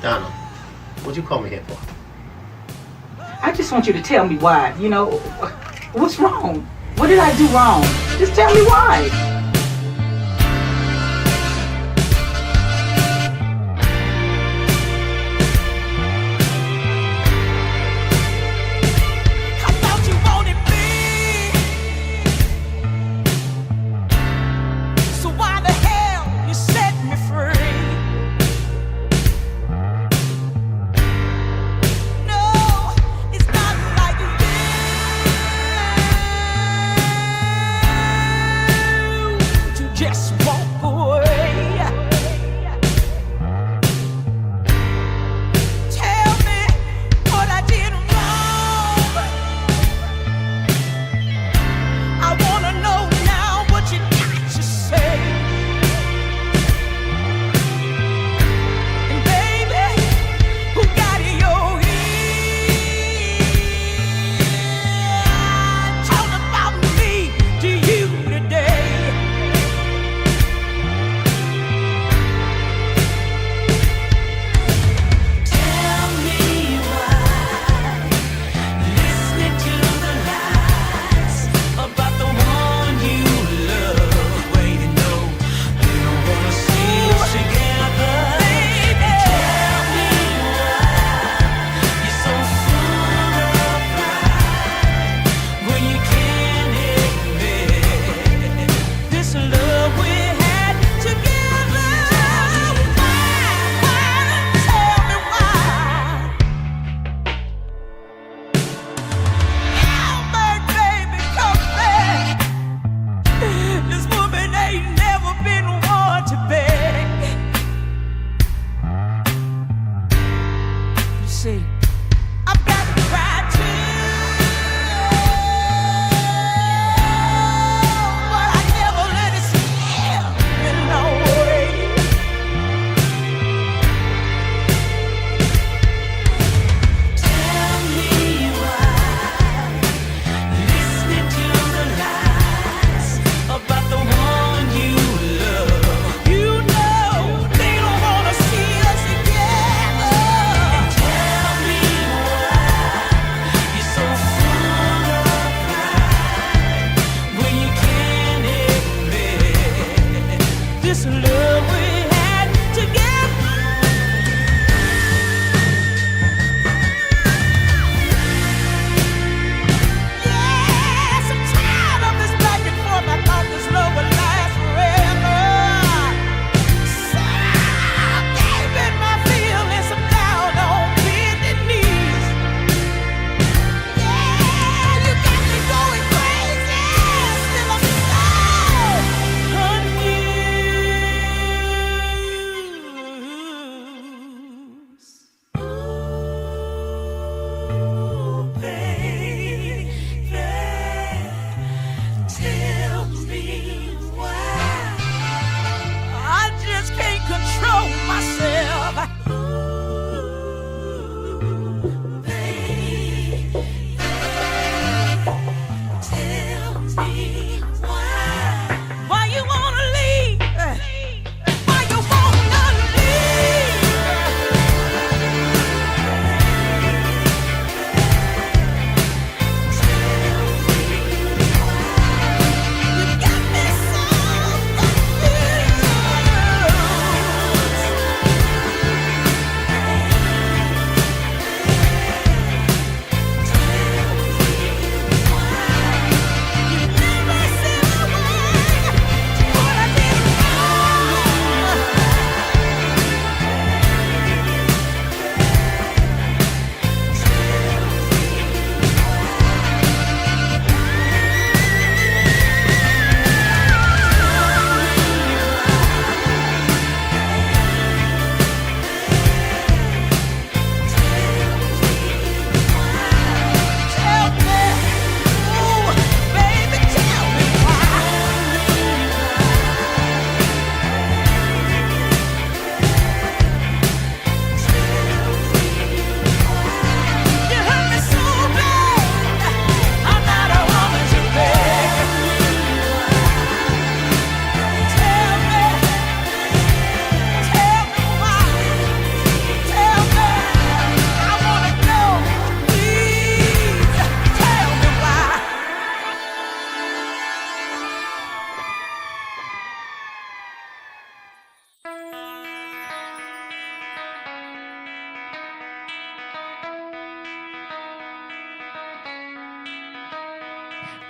Donna, what you call me here for? I just want you to tell me why. You know, what's wrong? What did I do wrong? Just tell me why.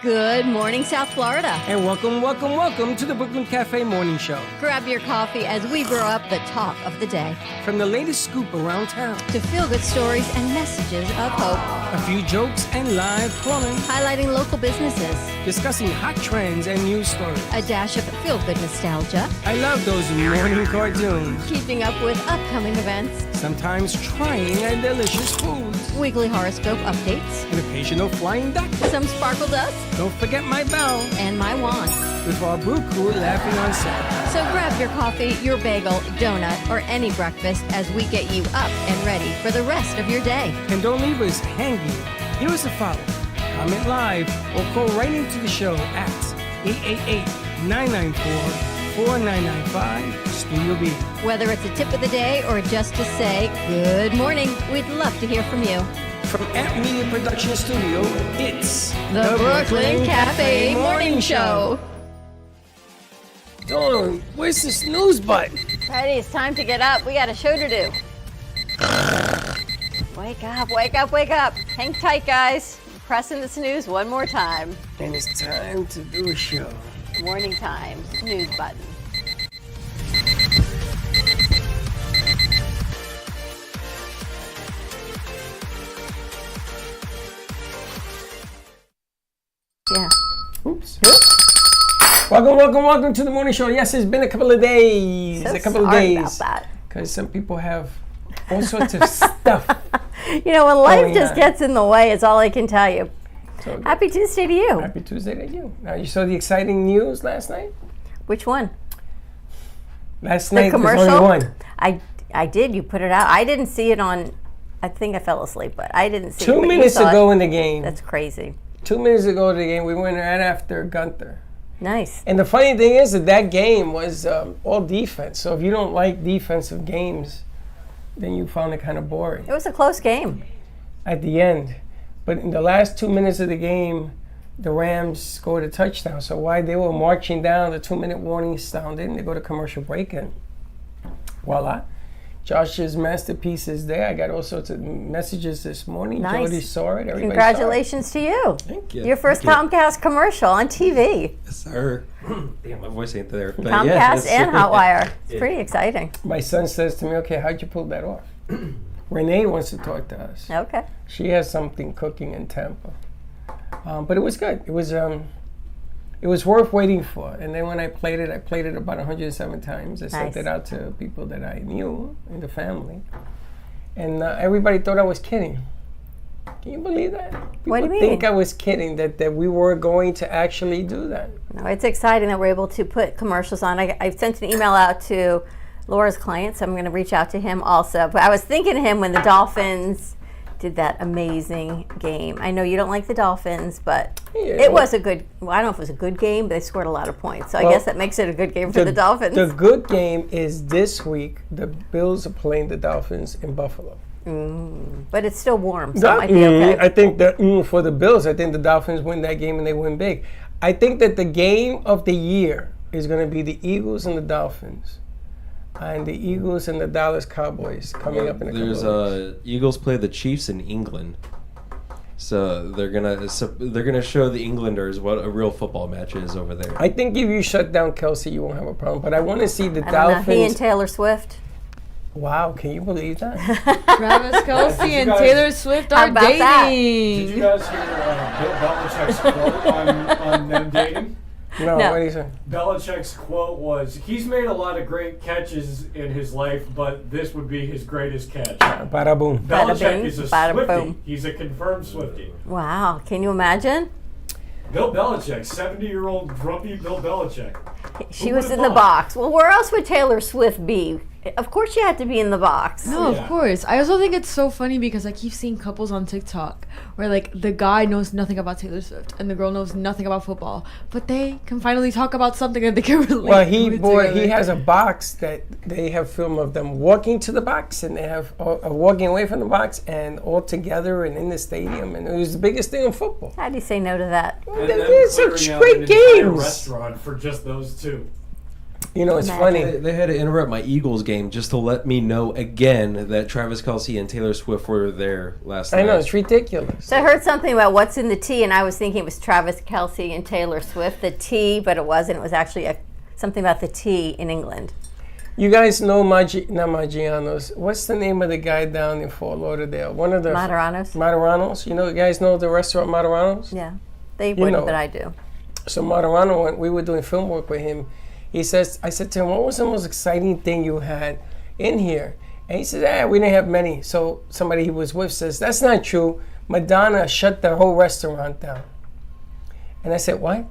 Good morning, South Florida. And welcome to the Brooklyn Cafe Morning Show. Grab your coffee as we brew up the talk of the day. From the latest scoop around town to feel-good stories and messages of hope. A few jokes and live calling. Highlighting local businesses. Discussing hot trends and news stories. A dash of feel-good nostalgia. I love those morning cartoons. Keeping up with upcoming events. Sometimes trying and delicious foods. Weekly horoscope updates. An occasional flying duck. Some sparkle dust. Don't forget my bell. And my wand. With our Brew Crew laughing on set. So grab your coffee, your bagel, donut, or any breakfast as we get you up and ready for the rest of your day. And don't leave us hanging. Give us a follow. Comment live or call right into the show at 888-994-4995 Studio B. Whether it's a tip of the day or just to say good morning, we'd love to hear from you. From Amp Media Production Studio, it's the Brooklyn Cafe Morning Show. Dawn, where's the snooze button? Freddy, it's time to get up. We got a show to do. Wake up, wake up, wake up. Hang tight, guys. Pressing the snooze one more time. And it's time to do a show. Morning time, snooze button. Yeah. Oops. Welcome to the morning show. Yes, it's been a couple of days. So a couple of sorry days. about that. Because some people have all sorts of stuff. You know, when life just gets in the way, it's all I can tell you. So Happy Tuesday to you. Happy Tuesday to you. Now, you saw the exciting news last night? Which one? Last night, commercial? there's only one. I did. You put it out. I didn't see it on. I think I fell asleep, but I didn't see it. 2 minutes ago in the game. That's crazy. 2 minutes ago in the game, we went right after Gunther. Nice. And the funny thing is that game was all defense. So if you don't like defensive games, then you found it kind of boring. It was a close game. At the end. But in the last 2 minutes of the game, the Rams scored a touchdown. So while they were marching down, the 2-minute warning sounded, and they go to commercial break, and voila. Josh's masterpiece is there. I got all sorts of messages this morning. Nice. Jody saw it. Everybody Congratulations saw it. to you. Thank you. Your first Comcast commercial on TV. Yes, sir. Damn, my voice ain't there. But Comcast yes. and Hotwire. It's pretty exciting. My son says to me, okay, how'd you pull that off? Renee wants to talk to us. Okay. She has something cooking in Tampa. But it was good. It was worth waiting for. And then when I played it about 107 times. I sent it out to people that I knew in the family. And everybody thought I was kidding. Can you believe that? People What do you mean? think I was kidding, that we were going to actually do that. No, it's exciting that we're able to put commercials on. I sent an email out to Laura's client, so I'm going to reach out to him also. But I was thinking of him when the Dolphins did that amazing game. I know you don't like the Dolphins, but it was a good, well, I don't know if it was a good game, but they scored a lot of points. So I guess that makes it a good game for the Dolphins. The good game is this week. The Bills are playing the Dolphins in Buffalo. But it's still warm, so it might be okay. I think that for the Bills, I think the Dolphins win that game and they win big. I think that the game of the year is going to be the Eagles and the Dolphins. And the Eagles and the Dallas Cowboys coming up in a couple of weeks. Eagles play the Chiefs in England, so they're gonna show the Englanders what a real football match is over there. I think if you shut down Kelce, you won't have a problem. But I want to see the I don't Dolphins. know. He and Taylor Swift. Wow, can you believe that? Travis Kelce and Taylor Swift are about that? dating. Did you guys hear Bill Belichick's quote on them dating? No, No. what do you say? Belichick's quote was, he's made a lot of great catches in his life, but this would be his greatest catch. Bada boom. Bada Belichick bing, is a bada Swiftie. boom. He's a confirmed Swiftie. Wow. Can you imagine? Bill Belichick, 70-year-old grumpy Bill Belichick. She Who was would've in the thought? box. Well, where else would Taylor Swift be? Of course she had to be in the box. No, Yeah. of course. I also think it's so funny because I keep seeing couples on TikTok where like the guy knows nothing about Taylor Swift and the girl knows nothing about football, but they can finally talk about something that they can relate. Well, with he together. has a box that they have film of them walking to the box, and they have walking away from the box, and all together and in the stadium, and it was the biggest thing in football. How do you say no to that? And them It's clearing such out great an entire games. restaurant for just those two. You know, it's Imagine. funny. They had to interrupt my Eagles game just to let me know again that Travis Kelce and Taylor Swift were there last night. I know, it's ridiculous. So I heard something about what's in the tea, and I was thinking it was Travis Kelce and Taylor Swift, the tea, but it wasn't. It was actually something about the tea in England. You guys know not Maggiano's. What's the name of the guy down in Fort Lauderdale? One of the Maderanos? Maderanos. You guys know the restaurant Maderanos? Yeah. They wouldn't, know but it. I do. So Maderano, when we were doing film work with him, I said to him, what was the most exciting thing you had in here? And he said, we didn't have many. So somebody he was with says, that's not true. Madonna shut the whole restaurant down. And I said, what?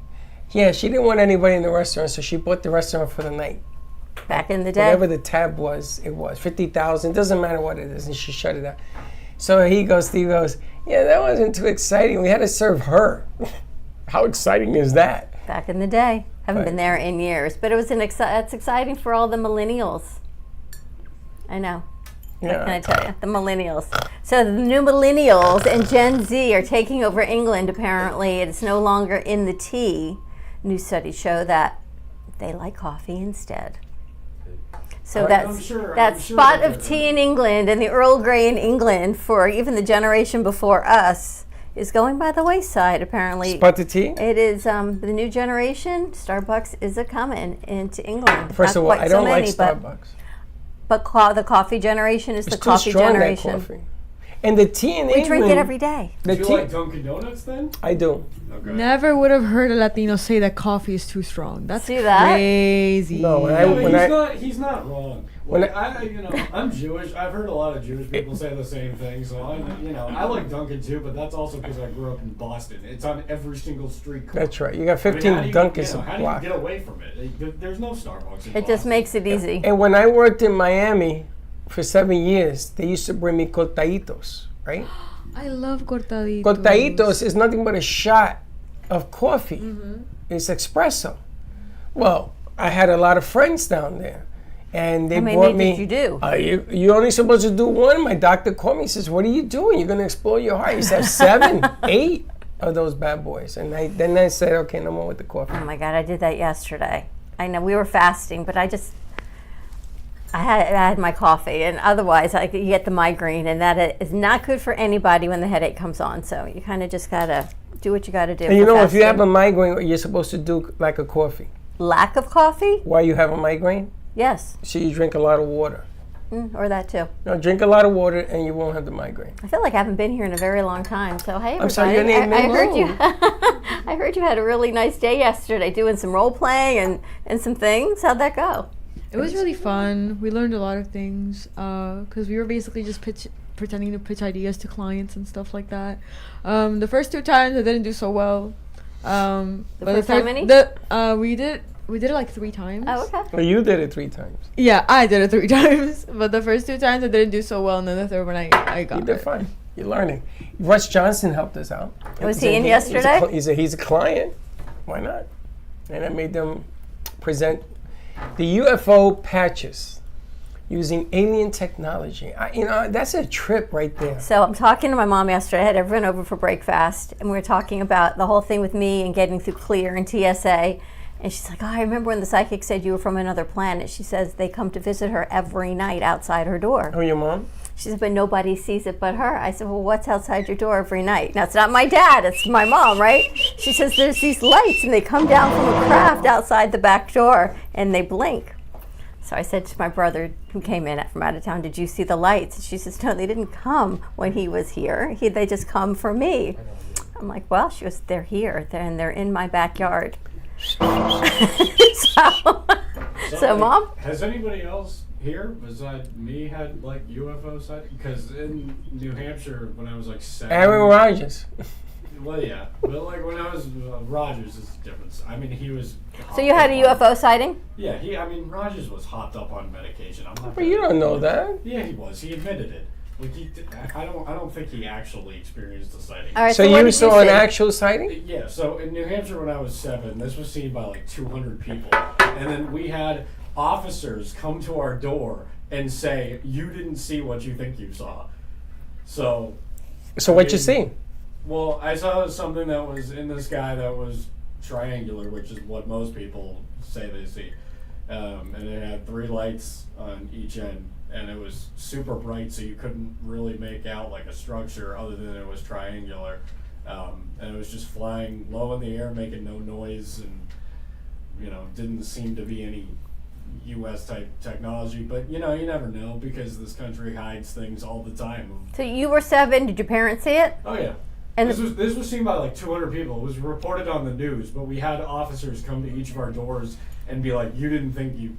Yeah, she didn't want anybody in the restaurant, so she bought the restaurant for the night. Back in the day. Whatever the tab was, it was 50,000. Doesn't matter what it is, and she shut it down. So Steve goes, yeah, that wasn't too exciting. We had to serve her. How exciting is that? Back in the day. Haven't Right. been there in years, but it was it's exciting for all the millennials. I know. What can I tell you? The millennials. So the new millennials and Gen Z are taking over England, apparently. It's no longer in the tea. New studies show that they like coffee instead. So I'm sure spot they're of tea in England and the Earl Grey in England for even the generation before us is going by the wayside, apparently. Spot the tea? It is the new generation. Starbucks is a-coming into England. First Not of all, quite I so don't many, like Starbucks. But the coffee generation is It's the too coffee strong, generation. that coffee. And the tea in We England. drink it every day. The Do you tea, like Dunkin' Donuts then? I do. Okay. Never would have heard a Latino say that coffee is too strong. That's See that? crazy. No, when Yeah, but I he's not wrong. when Like, I'm Jewish. I've heard a lot of Jewish people say the same thing. So I like Dunkin' too, but that's also because I grew up in Boston. It's on every single street corner. That's right. You got I mean, 15 how do you- Dunkins How a do you block. get away from it? There's no Starbucks in It just Boston. makes it easy. And when I worked in Miami for 7 years, they used to bring me cortaditos, right? I love cortaditos. Cortaditos is nothing but a shot of coffee. It's espresso. Well, I had a lot of friends down there, and they How many brought me. did you do? You're only supposed to do one. My doctor called me and says, "What are you doing? You're going to explore your heart." He said, 7, 8 of those bad boys. And then I said, "Okay, no more with the coffee." Oh my God, I did that yesterday. I know we were fasting, but I had my coffee, and otherwise you get the migraine, and that is not good for anybody when the headache comes on. So you kind of just gotta do what you gotta do. And you for know, if you have fasting. a migraine, you're supposed to do like a coffee. Lack of coffee, Why you have a migraine? yes, So you drink a lot of water. or that too. No, drink a lot of water, and you won't have the migraine. I feel like I haven't been here in a very long time. So hey, everybody. I'm sorry, your name I is? heard you. I heard you had a really nice day yesterday, doing some role playing and some things. How'd that go? It was really fun. We learned a lot of things because we were basically just pretending to pitch ideas to clients and stuff like that. The first 2 times I didn't do so well. The first time any? We did it like 3 times. Oh, okay. Well, you did it 3 times. Yeah, I did it 3 times. But the first 2 times I didn't do so well, and then the third one I got You did it. fine. You're learning. Russ Johnson helped us out. Was he in yesterday? He's a client. Why not? And I made them present the UFO patches using alien technology. That's a trip right there. So I'm talking to my mom yesterday. I had everyone over for breakfast, and we were talking about the whole thing with me and getting through Clear and TSA. And she's like, "Oh, I remember when the psychic said you were from another planet." She says they come to visit her every night outside her door. Oh, your mom? She said, "But nobody sees it but her." I said, "Well, what's outside your door every night?" Now, it's not my dad, it's my mom, right? She says, "There's these lights, and they come down from a craft outside the back door, and they blink." So I said to my brother, who came in from out of town, "Did you see the lights?" And she says, "No, they didn't come when he was here. They just come for me." I'm like, "Well," she goes, "They're here, and they're in my backyard." So, Mom? Has anybody else here besides me had like UFO sighting? Because in New Hampshire, when I was like 7. Aaron Rodgers. Well, yeah, but like when I was Rogers is different. I mean, he was. So you had a UFO sighting? Yeah, Rogers was hopped up on medication. I'm not. But you don't know that. Yeah, he was. He admitted it. Like I don't think he actually experienced a sighting. All right, So what you did saw an see? actual sighting? Yeah, so in New Hampshire when I was 7, this was seen by like 200 people. And then we had officers come to our door and say, "You didn't see what you think you saw." So What you see? Well, I saw something that was in the sky that was triangular, which is what most people say they see. and it had 3 lights on each end, and it was super bright, so you couldn't really make out like a structure other than it was triangular, and it was just flying low in the air, making no noise, and didn't seem to be any U.S. type technology, but you never know because this country hides things all the time. So you were 7. Did your parents see it? Oh yeah. And this was seen by like 200 people. It was reported on the news, but we had officers come to each of our doors and be like, "You didn't think you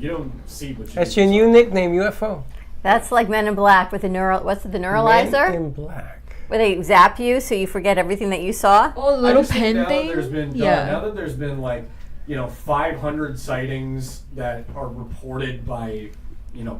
don't see what you." That's your new nickname, UFO. That's like Men in Black with the neuralizer. Men in Black. Where they zap you so you forget everything that you saw. Oh, the little pen thing. Now that there's been like 500 sightings that are reported by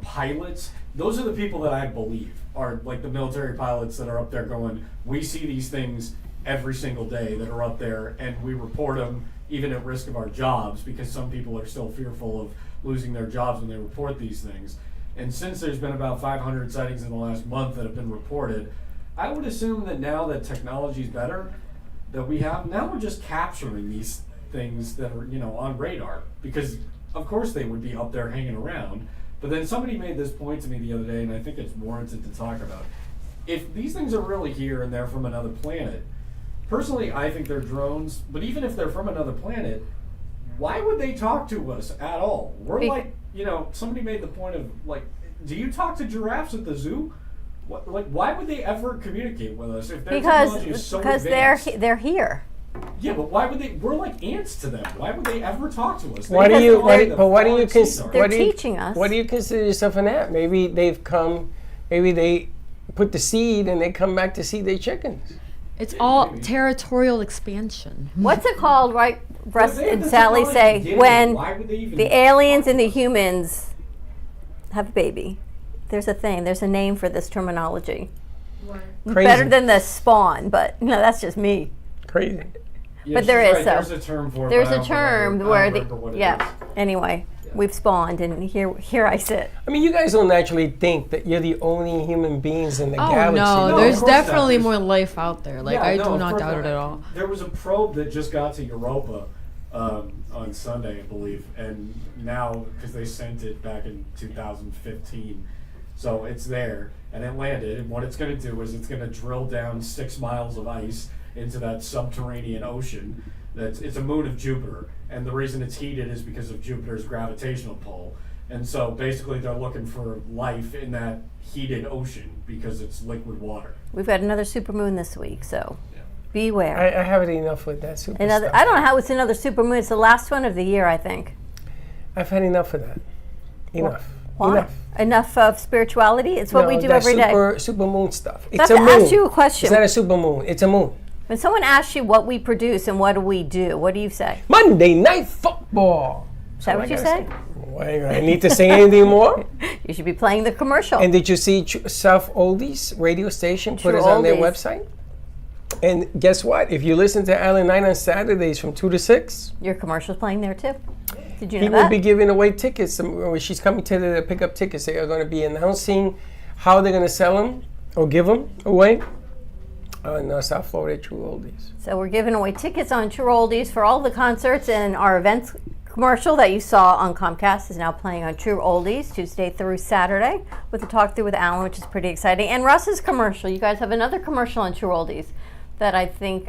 pilots. Those are the people that I believe are like the military pilots that are up there going, we see these things every single day that are up there, and we report them even at risk of our jobs because some people are still fearful of losing their jobs when they report these things. And since there's been about 500 sightings in the last month that have been reported, I would assume that now that technology is better, that now we're just capturing these things that are on radar, because of course they would be up there hanging around. But then somebody made this point to me the other day, and I think it's warranted to talk about. If these things are really here and they're from another planet, personally I think they're drones, but even if they're from another planet, why would they talk to us at all? We're like, somebody made the point of like, do you talk to giraffes at the zoo? Why would they ever communicate with us if their technology is so advanced? Because they're here. Yeah, but why would they? We're like ants to them. Why would they ever talk to us? Why do you consider? They're teaching us. What do you consider yourself an ant? Maybe they've come. Maybe they put the seed and they come back to see their chickens. It's all territorial expansion. What's it called, right? Russ and Sally say when the aliens and the humans have a baby. There's a thing. There's a name for this terminology. Crazy. Better than the spawn, but that's just me. Crazy. Yeah, but there is right. so. There's a term for it. There's but a term where yeah. Anyway, we've spawned, and here I sit. I mean, you guys don't naturally think that you're the only human beings in the galaxy. No, there's definitely more life out there. Like I do not doubt it at all. There was a probe that just got to Europa on Sunday, I believe, and now because they sent it back in 2015, so it's there and it landed. And what it's going to do is it's going to drill down 6 miles of ice into that subterranean ocean. It's a moon of Jupiter, and the reason it's heated is because of Jupiter's gravitational pull. And so basically they're looking for life in that heated ocean because it's liquid water. We've got another supermoon this week, so beware. I have it enough with that super stuff. I don't know how it's another supermoon. It's the last one of the year, I think. I've had enough of that. Enough. Why? Enough of spirituality? It's what we do every day. Super moon stuff. It's a moon. I have to ask you a question. It's not a super moon. It's a moon. When someone asks you what we produce and what do we do, what do you say? Monday Night Football. Is that what you say? Wait, I need to say anything more? You should be playing the commercial. And did you see South Oldies radio station put us on their website? And guess what? If you listen to Alan Knight on Saturdays from 2 to 6, your commercial's playing there too. Did you know he will be giving away tickets. She's coming to pick up tickets. They are going to be announcing how they're going to sell them or give them away on South Florida True Oldies. So we're giving away tickets on True Oldies for all the concerts, and our events commercial that you saw on Comcast is now playing on True Oldies Tuesday through Saturday with a talk through with Alan, which is pretty exciting. And Russ's commercial. You guys have another commercial on True Oldies that I think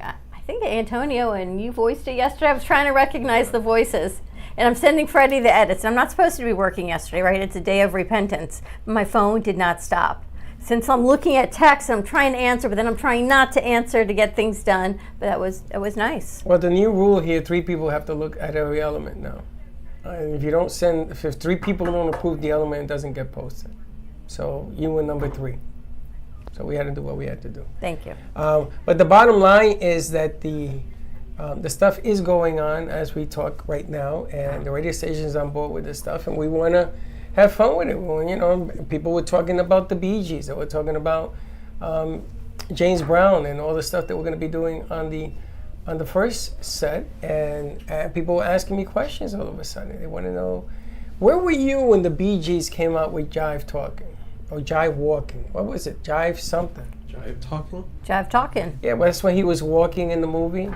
Antonio and you voiced it yesterday. I was trying to recognize the voices. And I'm sending Freddy the edits. And I'm not supposed to be working yesterday, right? It's a day of repentance. My phone did not stop. Since I'm looking at text, I'm trying to answer, but then I'm trying not to answer to get things done. But that was nice. Well, the new rule here, 3 people have to look at every element now. If 3 people don't approve the element, it doesn't get posted. So you were number 3. So we had to do what we had to do. Thank you. But the bottom line is that the stuff is going on as we talk right now, and the radio station is on board with this stuff, and we want to have fun with it. Well, people were talking about the Bee Gees, they were talking about James Brown and all the stuff that we're going to be doing on the first set, and people were asking me questions all of a sudden. They want to know, where were you when the Bee Gees came out with Jive Talking? Or Jive Walking. What was it? Jive something. Jive Talking? Jive Talking. Yeah, well, that's when he was walking in the movie.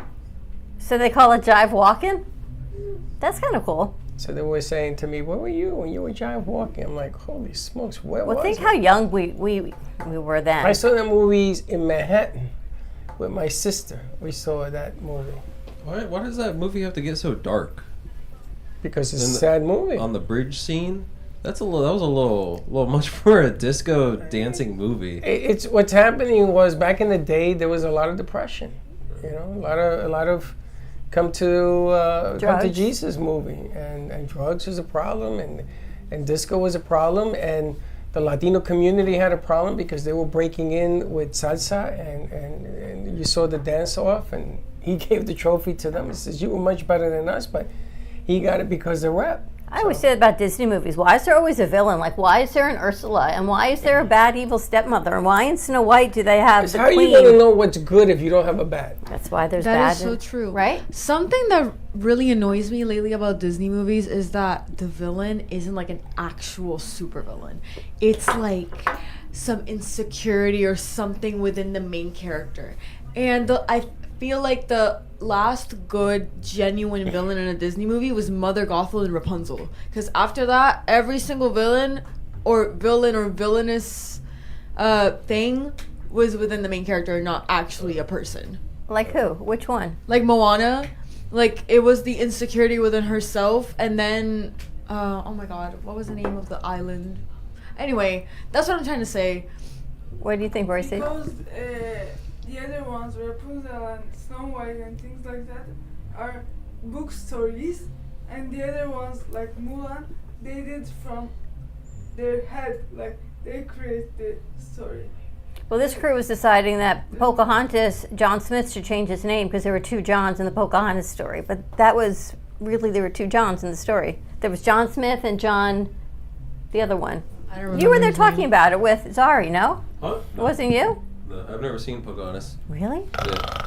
So they call it Jive Walking? That's kind of cool. So they were saying to me, "Where were you when you were giant walking?" I'm like, "Holy smokes, where Well, was think I?" how young we were then. I saw the movies in Manhattan with my sister. We saw that movie Why does that movie have to get so dark? because it's a sad movie. On the bridge scene, that was a little much for a disco dancing movie. It's what's happening was back in the day there was a lot of depression, a lot of come to Jesus movie, and drugs was a problem, and disco was a problem, and the Latino community had a problem because they were breaking in with salsa, and you saw the dance off, and he gave the trophy to them. He says, "You were much better than us," but he got it because of rap. I always say about Disney movies, why is there always a villain? Like, why is there an Ursula? And why is there a bad, evil stepmother? And why in Snow White do they have the How queen? are you going to know what's good if you don't have a bad? That's why there's That bad. is so true. Right? Something that really annoys me lately about Disney movies is that the villain isn't like an actual supervillain. It's like some insecurity or something within the main character. And I feel like the last good, genuine villain in a Disney movie was Mother Gothel and Rapunzel. Because after that, every single villain or villainous thing was within the main character, not actually a person. Like who? Which one? Like Moana, like it was the insecurity within herself, and then oh my god, what was the name of the island? Anyway, that's what I'm trying to say. What do you think, Royce? Because the other ones, Rapunzel and Snow White and things like that, are book stories, and the other ones like Mulan, they did from their head, like they create the story. Well, this crew was deciding that Pocahontas, John Smith should change his name because there were two Johns in the Pocahontas story. But that was really, there were two Johns in the story. There was John Smith and John, the other one. I don't remember. You were there his talking name. about it with Zari, no? Huh? It wasn't you? No, I've never seen Pocahontas. Really? Yeah.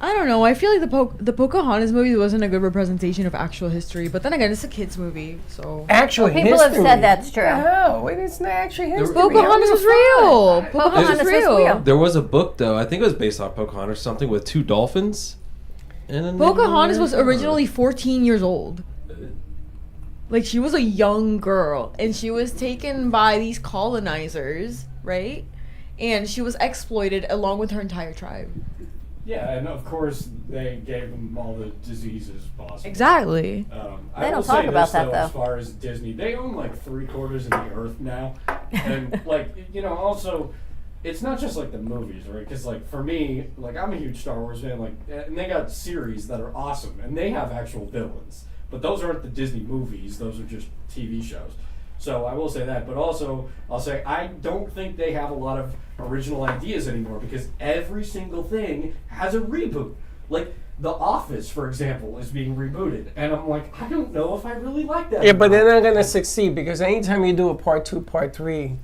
I don't know. I feel like the Pocahontas movie wasn't a good representation of actual history. But then again, it's a kids movie, so Actual history. People have said that's true. No, it's not actually history. Pocahontas was real. Pocahontas was real. real. There was a book though. I think it was based off Pocahontas or something with two dolphins. And Pocahontas was originally 14 years old. Like, she was a young girl, and she was taken by these colonizers, right? And she was exploited along with her entire tribe. Yeah, and of course they gave them all the diseases possible. Exactly. They don't talk about that, though. As far as Disney, they own like 3/4 of the earth now, and like also, it's not just like the movies, right? Because like for me, like I'm a huge Star Wars fan, like, and they got series that are awesome, and they have actual villains. But those aren't the Disney movies; those are just TV shows. So I will say that, but also I'll say I don't think they have a lot of original ideas anymore because every single thing has a reboot. Like The Office, for example, is being rebooted, and I'm like, I don't know if I really like that. Yeah, but they're not gonna succeed because anytime you do a part 2, part 3,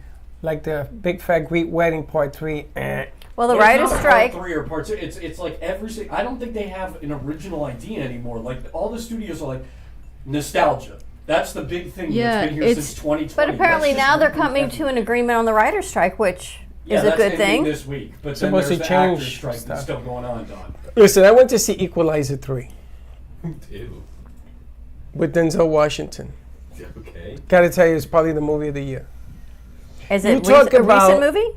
like the Big Fat Greek Wedding part 3, Well, the But it's writer's not strike. Part 3 or part 2. It's like every single. I don't think they have an original idea anymore. Like all the studios are like nostalgia. That's the big thing Yeah, that's been here it's- since 2020. But apparently Let's just now they're reboot coming everything. to an agreement on the writer's strike, which Yeah, is a that's good ending thing. this week, but then Supposed there's to the change actors strike stuff. that's still going on, Don. Listen, I went to see Equalizer 3 Ew. with Denzel Washington. Okay. Gotta tell you, it's probably the movie of the year. Is You it talk a recent about- movie?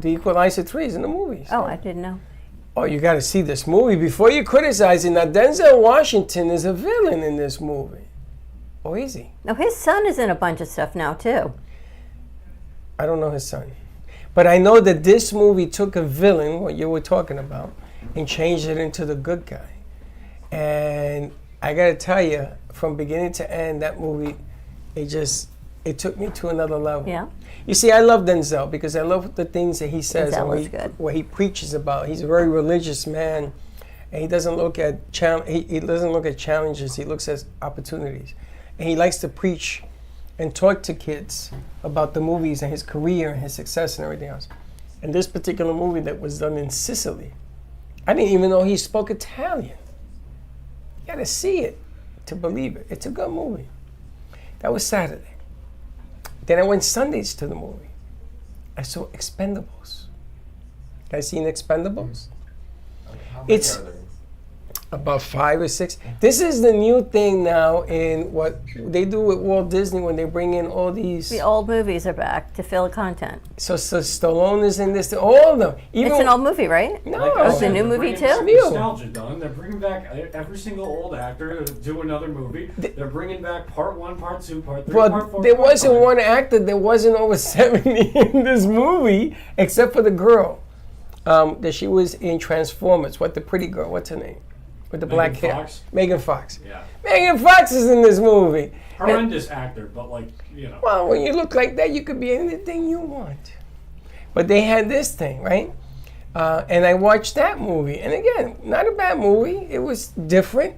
The Equalizer 3 is in the movies. Oh, I didn't know. Oh, you gotta see this movie before you criticize it. Now, Denzel Washington is a villain in this movie. Oh, easy. No, his son is in a bunch of stuff now too. I don't know his son. But I know that this movie took a villain, what you were talking about, and changed it into the good guy. And I gotta tell you, from beginning to end, that movie, it took me to another level. Yeah. You see, I love Denzel because I love the things that he says Denzel and is good. what he preaches about. He's a very religious man, and he doesn't look at he doesn't look at challenges. He looks at opportunities, and he likes to preach and talk to kids about the movies and his career and his success and everything else. And this particular movie that was done in Sicily, I didn't even know he spoke Italian. You gotta see it to believe it. It's a good movie. That was Saturday. Then I went Sundays to the movie. I saw Expendables. Guys seen Expendables? How many It's- are there? About 5 or 6. This is the new thing now in what they do with Walt Disney when they bring in all these. The old movies are back to fill the content. So Stallone is in this. All of them. Even It's an old movie, right? No, Oh, it's a new movie too? It's nostalgia, Don. They're bringing back every single old actor to do another movie. They're bringing back part 1, part 2, part 3, Well, part 4. there part wasn't 5. one actor that wasn't over 70 in this movie, except for the girl that she was in Transformers. What, the pretty girl? What's her name? With the black hair. Fox? Megan Fox. Yeah. Megan Fox is in this movie. Horrendous actor, but like, you know. Well, when you look like that, you could be anything you want. But they had this thing, right? And I watched that movie. And again, not a bad movie. It was different.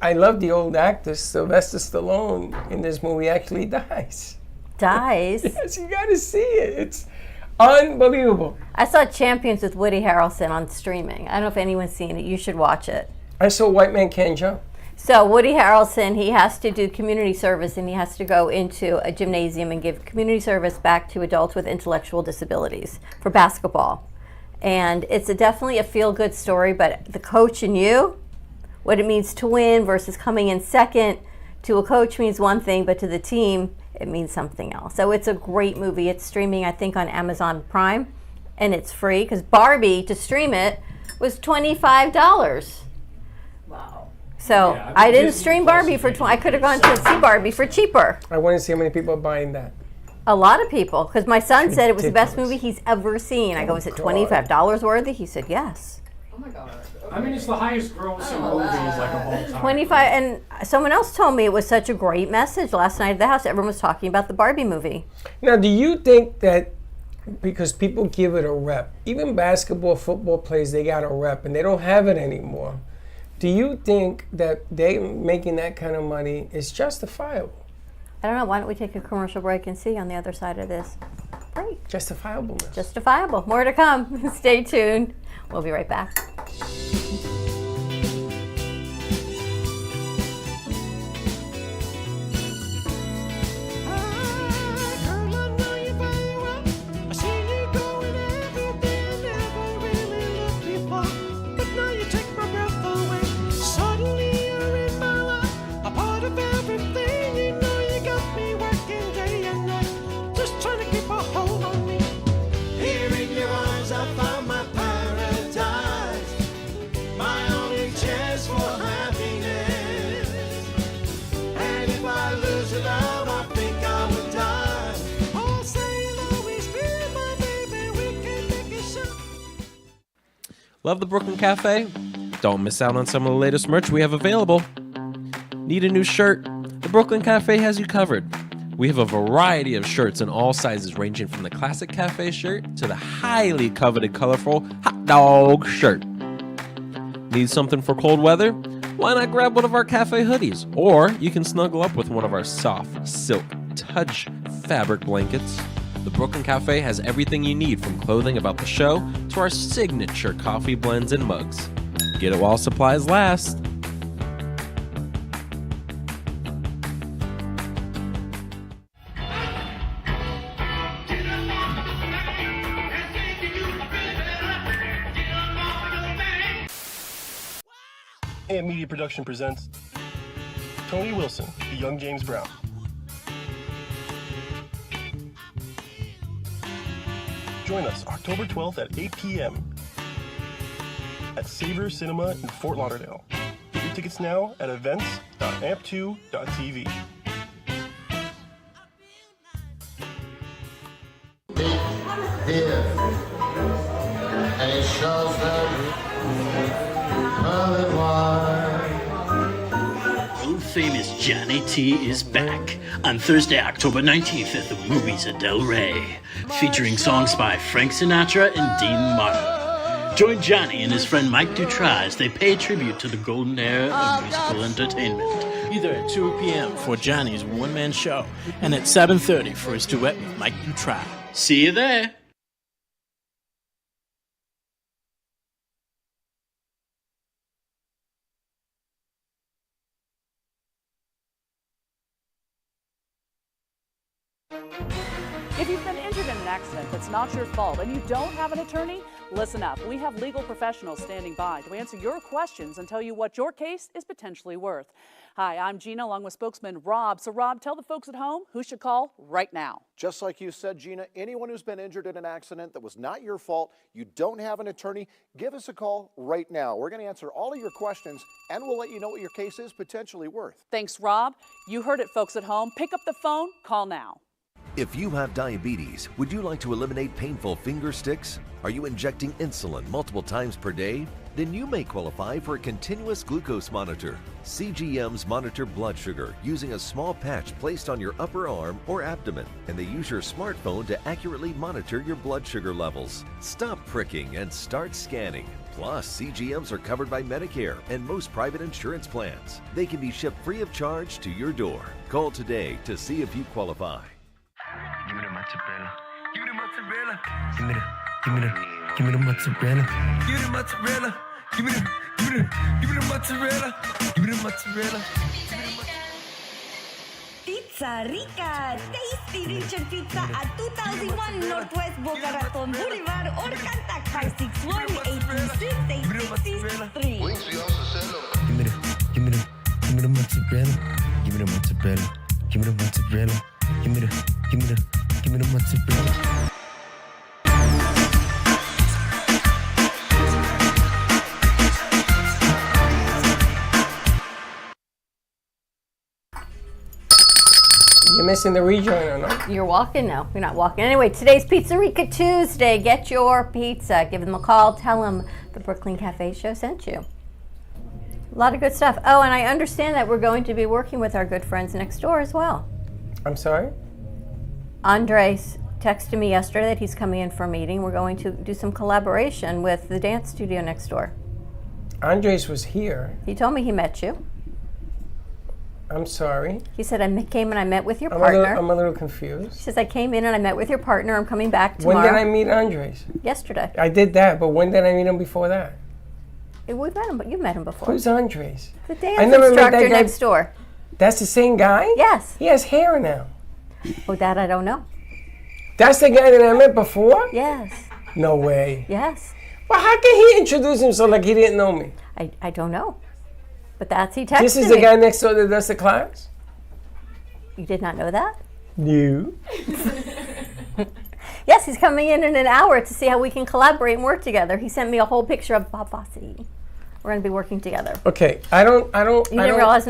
I love the old actor. Sylvester Stallone in this movie actually dies. Dies? Yes, you got to see it. It's unbelievable. I saw Champions with Woody Harrelson on streaming. I don't know if anyone's seen it. You should watch it. I saw White Man Can't Jump. So Woody Harrelson, he has to do community service, and he has to go into a gymnasium and give community service back to adults with intellectual disabilities for basketball. And it's definitely a feel-good story, but the coach and you, what it means to win versus coming in second, to a coach means one thing, but to the team, it means something else. So it's a great movie. It's streaming, I think, on Amazon Prime, and it's free, because Barbie, to stream it, was $25. Wow. So Yeah, I didn't Disney stream Plus Barbie is for making I could have gone to see Barbie for cheaper. I want to see how many people are buying that. A lot of people, because my son said it was the best Ridiculous. movie he's ever seen. I go, is it God. $25 worthy? He said yes. Oh my God. I mean, it's the highest grossing movie like of all time. 25, and someone else told me it was such a great message last night at the house. Everyone was talking about the Barbie movie. Now, do you think that because people give it a rep, even basketball, football players, they got a rep, and they don't have it anymore. Do you think that they making that kind of money is justifiable? I don't know. Why don't we take a commercial break and see on the other side of this? Great. Justifiableness. Justifiable. More to come. Stay tuned. We'll be right back. Love the Brooklyn Cafe? Don't miss out on some of the latest merch we have available. Need a new shirt? The Brooklyn Cafe has you covered. We have a variety of shirts in all sizes, ranging from the classic cafe shirt to the highly coveted colorful hot dog shirt. Need something for cold weather? Why not grab one of our cafe hoodies? Or you can snuggle up with one of our soft silk touch fabric blankets. The Brooklyn Cafe has everything you need, from clothing about the show to our signature coffee blends and mugs. Get it while supplies last. AM Media Production presents Tony Wilson, the Young James Brown. Join us October 12th at 8 p.m. at Savor Cinema in Fort Lauderdale. Get your tickets now at events.amp2.tv. Here, and it shows them pearl and wine. World famous Johnny T is back on Thursday, October 19th at the movies at Del Rey, featuring songs by Frank Sinatra and Dean Martin. Join Johnny and his friend Mike Dutra as they pay tribute to the golden era of musical entertainment. Either at 2 p.m. for Johnny's one-man show and at 7:30 for his duet with Mike Dutra. See you there. If you've been injured in an accident that's not your fault and you don't have an attorney, Listen up. We have legal professionals standing by to answer your questions and tell you what your case is potentially worth. Hi, I'm Gina, along with spokesman Rob. So, Rob, tell the folks at home who should call right now. Just like you said, Gina, anyone who's been injured in an accident that was not your fault, you don't have an attorney, give us a call right now. We're going to answer all of your questions, and we'll let you know what your case is potentially worth. Thanks, Rob. You heard it, folks at home. Pick up the phone, call now. If you have diabetes, would you like to eliminate painful finger sticks? Are you injecting insulin multiple times per day? Then you may qualify for a continuous glucose monitor. CGMs monitor blood sugar using a small patch placed on your upper arm or abdomen, and they use your smartphone to accurately monitor your blood sugar levels. Stop pricking and start scanning. Plus, CGMs are covered by Medicare and most private insurance plans. They can be shipped free of charge to your door. Call today to see if you qualify. Give me the mozzarella. Give me the mozzarella. Give me the mozzarella. Give me the mozzarella. Give me the mozzarella. Give me the mozzarella. Pizza Rica, tasty Richard Pizza at 2001 Northwest Boca Raton Boulevard or contact 561-826-8663. Give me the mozzarella. Give me the mozzarella. Give me the mozzarella. Give me the mozzarella. You're missing the rejoin or not? You're walking? No, you're not walking. Anyway, today's Pizzerica Tuesday. Get your pizza. Give them a call. Tell them the Brooklyn Cafe Show sent you. A lot of good stuff. Oh, and I understand that we're going to be working with our good friends next door as well. I'm sorry? Andres texted me yesterday that he's coming in for a meeting. We're going to do some collaboration with the dance studio next door. Andres was here. He told me he met you. I'm sorry. He said, I came and I met with your partner. I'm a little confused. He says, I came in and I met with your partner. I'm coming back tomorrow. When did I meet Andres? Yesterday. I did that, but when did I meet him before that? We met him, but you met him before. Who's Andres? The dance instructor next door. That's the same guy? Yes. He has hair now. Oh, that I don't know. That's the guy that I met before? Yes. No way. Yes. Well, how can he introduce himself like he didn't know me? I don't know. But he texted me. This is the guy next door that does the class? You did not know that? No. Yes, he's coming in an hour to see how we can collaborate and work together. He sent me a whole picture of Bob Fosse. We're going to be working together. Okay, I don't. You didn't realize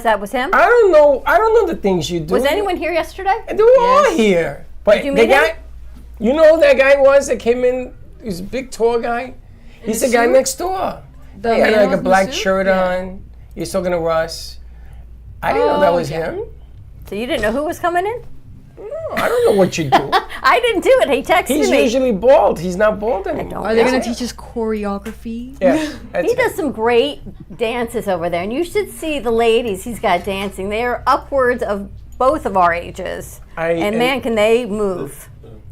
that was him? I don't know the things you do. Was anyone here yesterday? They were all here. But did you meet him? You know who that guy was that came in? He's a big, tall guy. He's the guy next door. He had like a black shirt on. He's talking to Russ. I didn't know that was him. So you didn't know who was coming in? No, I don't know what you do. I didn't do it. He texted me. He's usually bald. He's not bald anymore. Are they going to teach us choreography? Yeah. He does some great dances over there, and you should see the ladies he's got dancing. They are upwards of both of our ages. And man, can they move.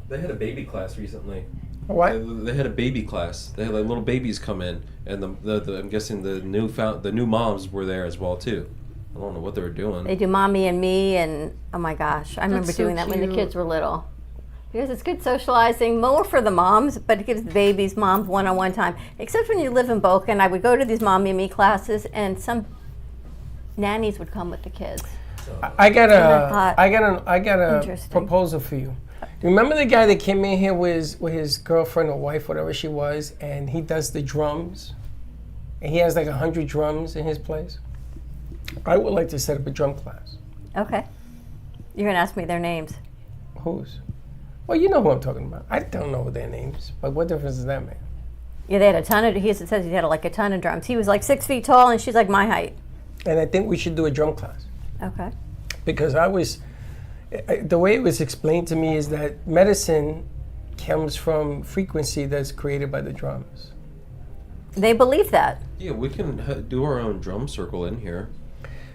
They had a baby class recently. What? They had a baby class. They had like little babies come in, and I'm guessing the new moms were there as well too. I don't know what they were doing. They do Mommy and Me, and oh my gosh, I remember so doing that when the cute. kids were little. Because it's good socializing, more for the moms, but it gives the babies, moms one-on-one time. Except when you live in Boca, and I would go to these Mommy and Me classes, and some nannies would come with the kids. I got a proposal for you. Remember the guy that came in here with his girlfriend or wife, whatever she was, and he does the drums? And he has like 100 drums in his place? I would like to set up a drum class. Okay. You're going to ask me their names. Whose? Well, you know who I'm talking about. I don't know their names, but what difference does that make? Yeah, they had a ton of, he says he had like a ton of drums. He was like 6 feet tall, and she's like my height. And I think we should do a drum class. Okay. Because the way it was explained to me is that medicine comes from frequency that's created by the drums. They believe that. Yeah, we can do our own drum circle in here.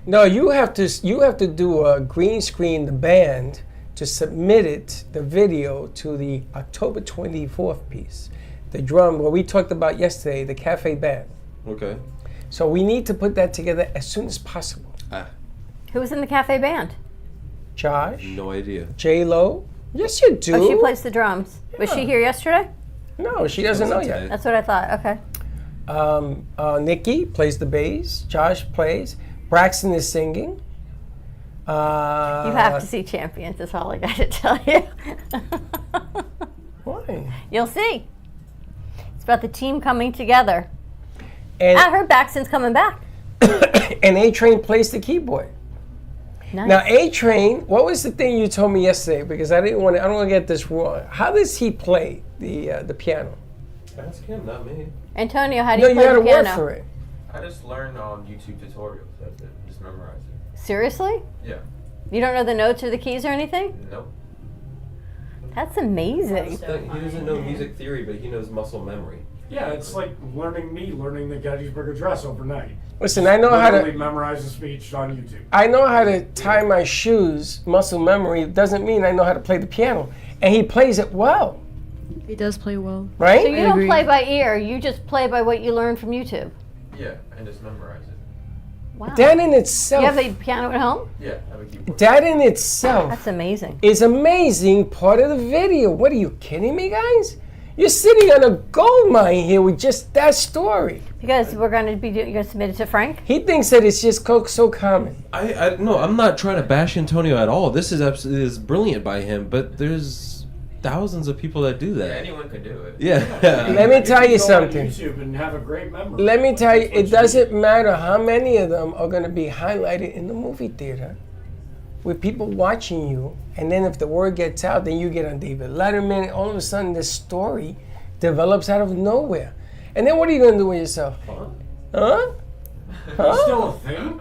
No, you have to do a green screen the band to submit it, the video, to the October 24th piece. The drum, what we talked about yesterday, the cafe band. Okay. So we need to put that together as soon as possible. Who was in the cafe band? Josh. No idea. J-Lo. Yes, you do. Oh, she plays the drums. Was she here yesterday? No, she doesn't know yet. That's what I thought. Okay. Nikki plays the bass. Josh plays. Braxton is singing. You have to see Champions. That's all I got to tell you. Why? You'll see. It's about the team coming together. And I heard Braxton's coming back. and A-Train plays the keyboard. Nice. Now A-Train, what was the thing you told me yesterday? Because I don't want to get this wrong. How does he play the piano? Ask him, not me. Antonio, how do you play you the got to piano? work for it. I just learned on YouTube tutorials. That's it. Just memorize it. Seriously? Yeah. You don't know the notes or the keys or anything? Nope. That's amazing. He doesn't know music theory, but he knows muscle memory. Yeah, it's like learning the Gettysburg Address overnight. Listen, I know how to Literally memorize the speech on YouTube. I know how to tie my shoes. Muscle memory doesn't mean I know how to play the piano, and he plays it well. He does play well. Right? So you don't play by ear. You just play by what you learn from YouTube. Yeah, and just memorize it. Wow. That in itself. You have a piano at home? Yeah, I have a keyboard. That in itself. That's amazing. Is amazing part of the video. What are you kidding me, guys? You're sitting on a gold mine here with just that story. Because we're going to be you're going to submit it to Frank? He thinks that it's just so common. No, I'm not trying to bash Antonio at all. This is absolutely brilliant by him, but there's thousands of people that do that. Yeah, anyone could do it. Yeah. Let me tell you something. YouTube and have a great memory. Let me tell you, it doesn't matter how many of them are going to be highlighted in the movie theater with people watching you, and then if the word gets out, then you get on David Letterman, and all of a sudden this story develops out of nowhere. And then what are you going to do with yourself? Huh? It's still a thing?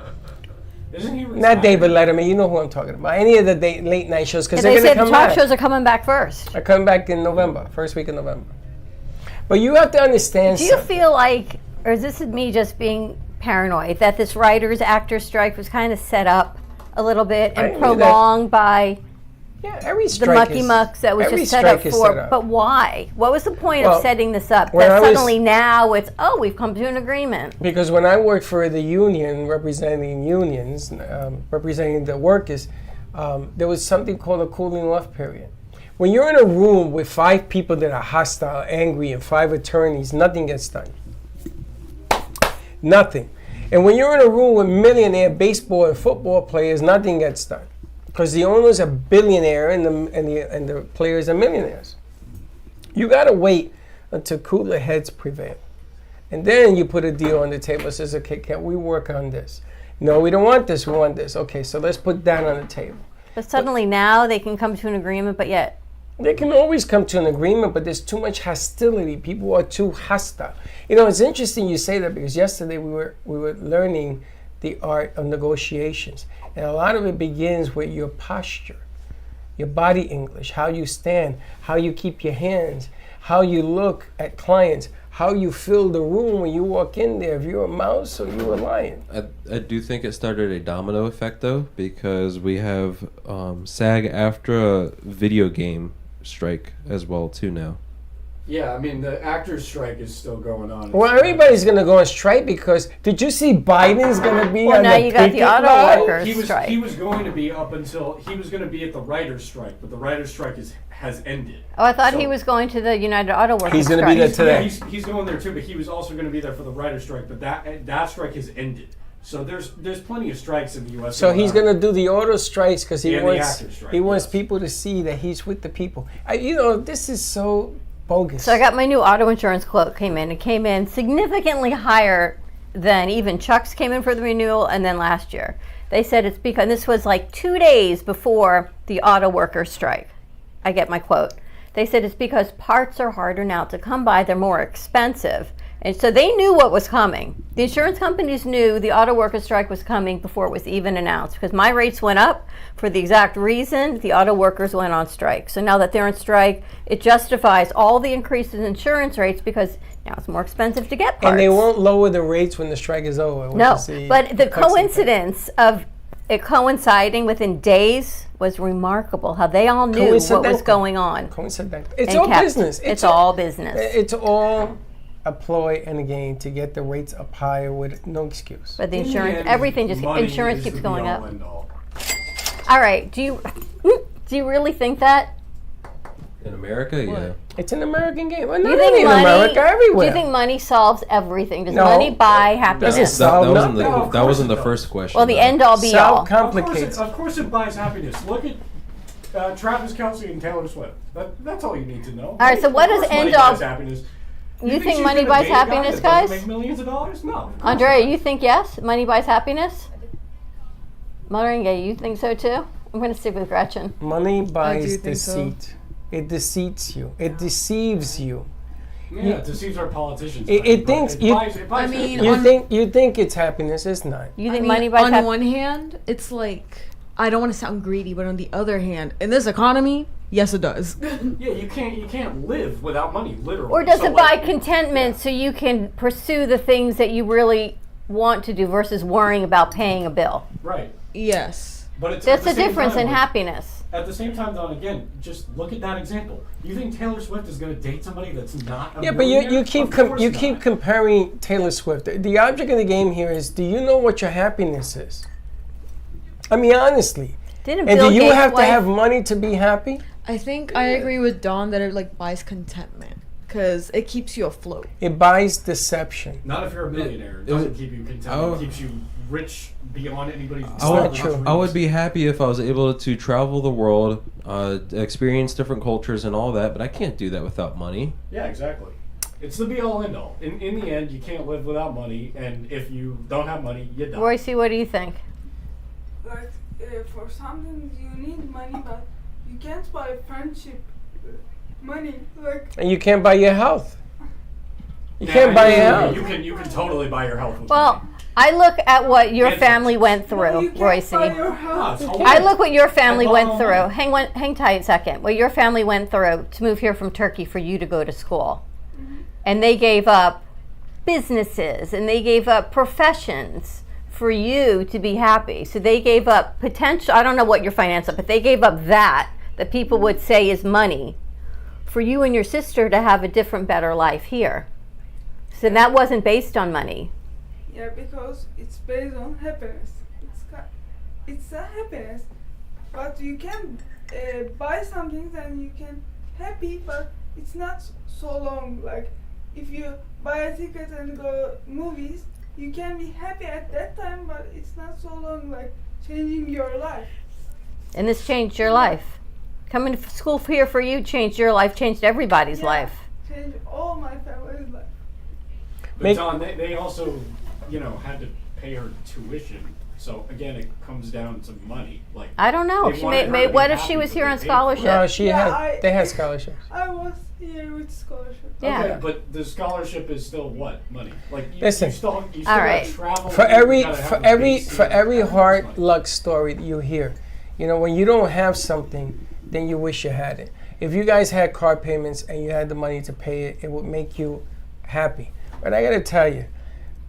Isn't he retired? Not David Letterman, you know who I'm talking about. Any of the late night shows, because They they're said going to the come talk back. shows are coming back first. They're coming back in November, first week of November. But you have to understand Do you something. feel like, or is this me just being paranoid, that this writers actor strike was kind of set up a little bit I and knew that. prolonged by every the strike mucky is- mucks that was every just set up strike is for? set up. But why? What was the point Well, of setting this up? when That I was- suddenly now it's, oh, we've come to an agreement. Because when I worked for the union, representing unions, representing the workers, there was something called a cooling off period. When you're in a room with 5 people that are hostile, angry, and 5 attorneys, nothing gets done. Nothing. And when you're in a room with millionaire baseball and football players, nothing gets done. Because the owner's a billionaire and the players are millionaires. You got to wait until cooler heads prevail. And then you put a deal on the table that says, okay, can we work on this? No, we don't want this, we want this. Okay, so let's put that on the table. But suddenly now they can come to an agreement, but yet They can always come to an agreement, but there's too much hostility. People are too hostile. You know, it's interesting you say that because yesterday we were learning the art of negotiations. And a lot of it begins with your posture, your body English, how you stand, how you keep your hands, how you look at clients, how you fill the room when you walk in there. If you're a mouse or you're a lion. I do think it started a domino effect though, because we have SAG-AFTRA video game strike as well too now. Yeah, I mean, the actors' strike is still going on. Well, everybody's going to go on strike because did you see Biden's going to be on the picket line? He was going to be up until he was going to be at the writers' strike, but the writers' strike has ended. Oh, I thought he was going to the United Auto Workers He's going to strike. be there today. Yeah, he's going there too, but he was also going to be there for the writers' strike, but that strike has ended. So there's plenty of strikes in the U.S. So he's going to do the auto strikes because he And the wants actors' strike, he wants people to see that he's with the people. You know, this is so bogus. So I got my new auto insurance quote came in. It came in significantly higher than even Chuck's came in for the renewal and then last year. They said it's because this was like 2 days before the auto workers strike. I get my quote. They said it's because parts are harder now to come by. They're more expensive. And so they knew what was coming. The insurance companies knew the auto workers strike was coming before it was even announced because my rates went up for the exact reason the auto workers went on strike. So now that they're on strike, it justifies all the increases in insurance rates because now it's more expensive to get parts. And they won't lower the rates when the strike is over. which No, is but the crux of coincidence of it coinciding within days was remarkable. How they all knew what was Coincidental. going on. Coincidental. It's And all kept- business. It's all business. It's all a ploy and a game to get the rates up higher with no excuse. But the In the insurance, end, everything just money insurance is keeps the going be-all, up. end-all. All right, do you really think that? In America, yeah. It's an American game. Well, Do not you think only in money? America, everywhere. Do you think money solves everything? Does No. money buy happiness? That wasn't the first question. Well, the end all be all. Of course it buys happiness. Look at Travis Kelce and Taylor Swift. That's all you need to know. All right, so what Of does course money end all? buys happiness. You think she's money gonna buys date a guy happiness, that doesn't guys? Make millions of dollars? No. Andrea, you think yes? Money buys happiness? Moringa, you think so too? I'm going to stick with Gretchen. Money buys think deceit. It deceits you. It deceives you. Yeah, it deceives our politicians. It thinks you. I mean, you think it's happiness. It's not. You think money buys on one hand, it's like, I don't want to sound greedy, but on the other hand, in this economy, yes, it does. Yeah, you can't live without money, literally. Or does So, it buy like, contentment so you can pursue the things that you really want to do versus worrying about paying a bill? Right. Yes. But it's That's at the the same difference time, in like, happiness. At the same time, Don, again, just look at that example. You think Taylor Swift is going to date somebody that's not a Yeah, but you millionaire? keep Of course you not. keep comparing Taylor Swift. The object of the game here is: do you know what your happiness is? I mean, honestly. Didn't And Bill do you Gates' have to wife- have money to be happy? I think I agree with Dawn that it like buys contentment because it keeps you afloat. It buys deception. Not if you're a millionaire. It doesn't keep you content. Oh. It keeps you rich beyond anybody's. I would be happy if I was able to travel the world, experience different cultures and all that, but I can't do that without money. Yeah, exactly. It's the be all end all. In the end, you can't live without money, and if you don't have money, you die. Royce, what do you think? Like for something you need money, but you can't buy friendship with money. Like And you can't buy your health. You Yeah, can't buy your health. You can totally buy your health with Well, I look at what your Yes. family went through, Royce. buy your house. I look what your family That's went all through. I Hang tight a second. What your family went through to move here from Turkey for you to go to school. And they gave up businesses and they gave up professions for you to be happy. So they gave up potential, I don't know what your finance are, but they gave up that people would say is money for you and your sister to have a different, better life here. So that wasn't based on money. Yeah, because it's based on happiness. It's a happiness, but you can buy something and you can happy, but it's not so long. Like if you buy a ticket and go movies, you can be happy at that time, but it's not so long. Like changing your life. And this changed your life. Coming to school here for you changed your life, changed everybody's life. Changed all my family's life. But Don, they also, had to pay her tuition. So again, it comes down to money. Like I don't know. they She wanted her may, to be what if happy, she was but here they on paid for it. scholarship? No, they had scholarships. I was here with scholarship. Yeah. Okay, but the scholarship is still what? Money. Like you, Listen. you still All gotta right. travel. For you every gotta have for a every basic for every balance hard money. luck story that you hear, when you don't have something, then you wish you had it. If you guys had car payments and you had the money to pay it, it would make you happy. But I gotta tell you,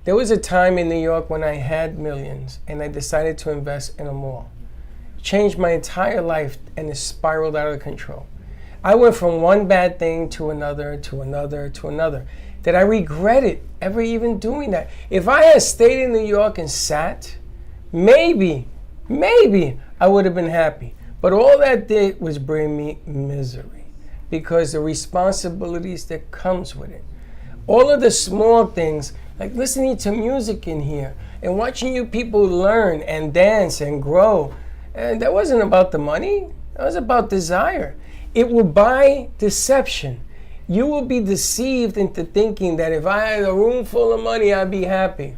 there was a time in New York when I had millions and I decided to invest in a mall. Changed my entire life and it spiraled out of control. I went from one bad thing to another, to another, to another. Did I regret it ever even doing that? If I had stayed in New York and sat, maybe I would have been happy. But all that did was bring me misery because the responsibilities that comes with it. All of the small things, like listening to music in here and watching you people learn and dance and grow. And that wasn't about the money. That was about desire. It will buy deception. You will be deceived into thinking that if I had a room full of money, I'd be happy.